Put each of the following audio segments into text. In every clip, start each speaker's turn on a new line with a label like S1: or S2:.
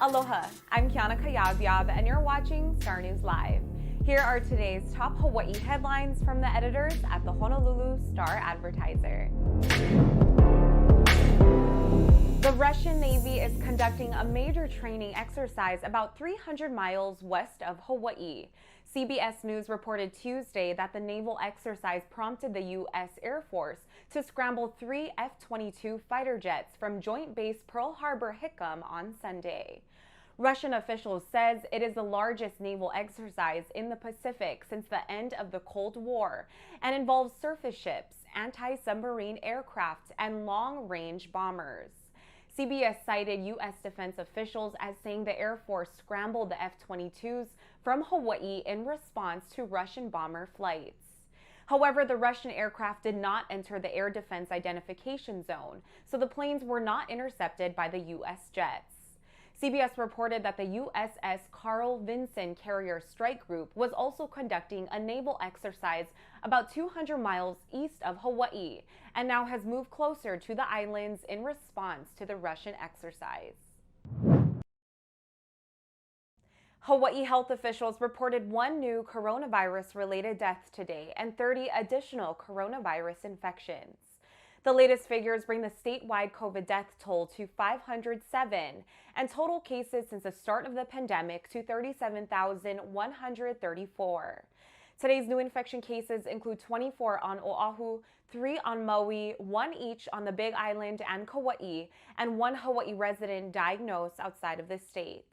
S1: Aloha, I'm Kiana Cayabyab, and you're watching Star News Live. Here are today's top Hawaii headlines from the editors at the Honolulu Star-Advertiser. The Russian Navy is conducting a major training exercise about 300 miles west of Hawaii. CBS News reported Tuesday that the naval exercise prompted the U.S. Air Force to scramble 3 F-22 fighter jets from Joint Base Pearl Harbor Hickam on Sunday. Russian officials says it is the largest naval exercise in the Pacific since the end of the Cold War and involves surface ships, anti-submarine aircraft, and long-range bombers. CBS cited U.S. defense officials as saying the Air Force scrambled the F-22s from Hawaii in response to Russian bomber flights. However, the Russian aircraft did not enter the air defense identification zone, so the planes were not intercepted by the U.S. jets. CBS reported that the USS Carl Vinson Carrier Strike Group was also conducting a naval exercise about 200 miles east of Hawaii and now has moved closer to the islands in response to the Russian exercise. Hawaii health officials reported 1 new coronavirus-related death today and 30 additional coronavirus infections. The latest figures bring the statewide COVID death toll to 507 and total cases since the start of the pandemic to 37,134. Today's new infection cases include 24 on Oahu, 3 on Maui, 1 each on the Big Island and Kauai, and 1 Hawaii resident diagnosed outside of the state.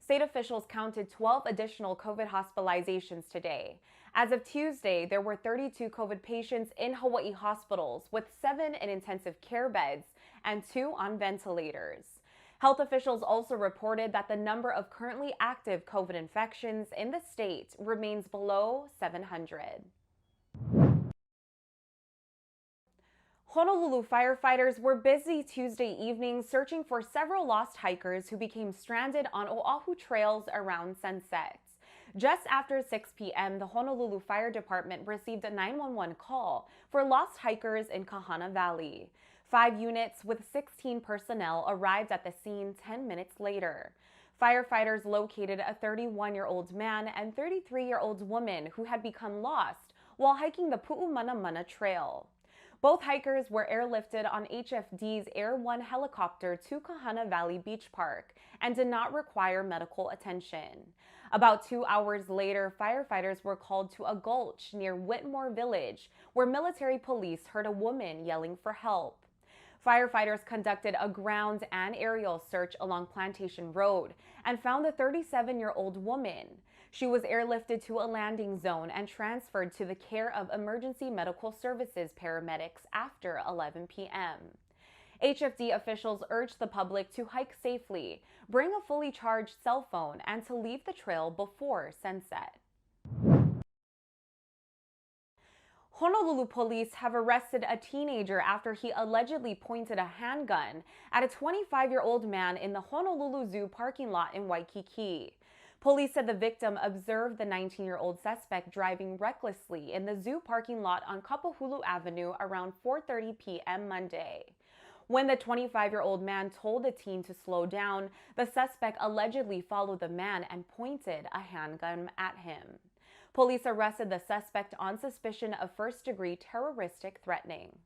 S1: State officials counted 12 additional COVID hospitalizations today. As of Tuesday, there were 32 COVID patients in Hawaii hospitals, with 7 in intensive care beds and 2 on ventilators. Health officials also reported that the number of currently active COVID infections in the state remains below 700. Honolulu firefighters were busy Tuesday evening searching for several lost hikers who became stranded on Oahu trails around sunset. Just after 6 p.m., the Honolulu Fire Department received a 911 call for lost hikers in Kahana Valley. 5 units with 16 personnel arrived at the scene 10 minutes later. Firefighters located a 31-year-old man and 33-year-old woman who had become lost while hiking the Pu'umanamana Trail. Both hikers were airlifted on HFD's Air 1 helicopter to Kahana Valley Beach Park and did not require medical attention. About 2 hours later, firefighters were called to a gulch near Whitmore Village, where military police heard a woman yelling for help. Firefighters conducted a ground and aerial search along Plantation Road and found the 37-year-old woman. She was airlifted to a landing zone and transferred to the care of emergency medical services paramedics after 11 p.m. HFD officials urged the public to hike safely, bring a fully charged cell phone, and to leave the trail before sunset. Honolulu police have arrested a teenager after he allegedly pointed a handgun at a 25-year-old man in the Honolulu Zoo parking lot in Waikiki. Police said the victim observed the 19-year-old suspect driving recklessly in the zoo parking lot on Kapahulu Avenue around 4:30 p.m. Monday. When the 25-year-old man told the teen to slow down, the suspect allegedly followed the man and pointed a handgun at him. Police arrested the suspect on suspicion of first-degree terroristic threatening.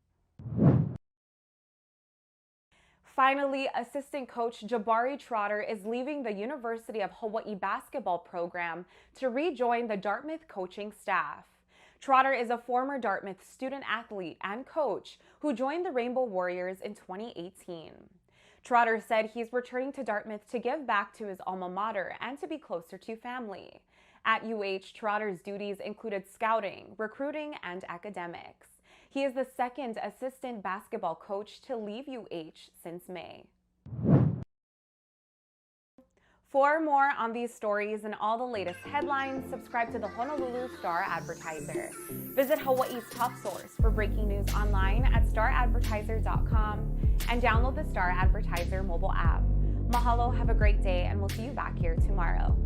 S1: Finally, assistant coach Jabari Trotter is leaving the University of Hawaii basketball program to rejoin the Dartmouth coaching staff. Trotter is a former Dartmouth student athlete and coach who joined the Rainbow Warriors in 2018. Trotter said he's returning to Dartmouth to give back to his alma mater and to be closer to family. At UH, Trotter's duties included scouting, recruiting, and academics. He is the second assistant basketball coach to leave UH since May. For more on these stories and all the latest headlines, subscribe to the Honolulu Star-Advertiser. Visit Hawaii's top source for breaking news online at Star-Advertiser.com and download the Star-Advertiser mobile app. Mahalo, have a great day, and we'll see you back here tomorrow.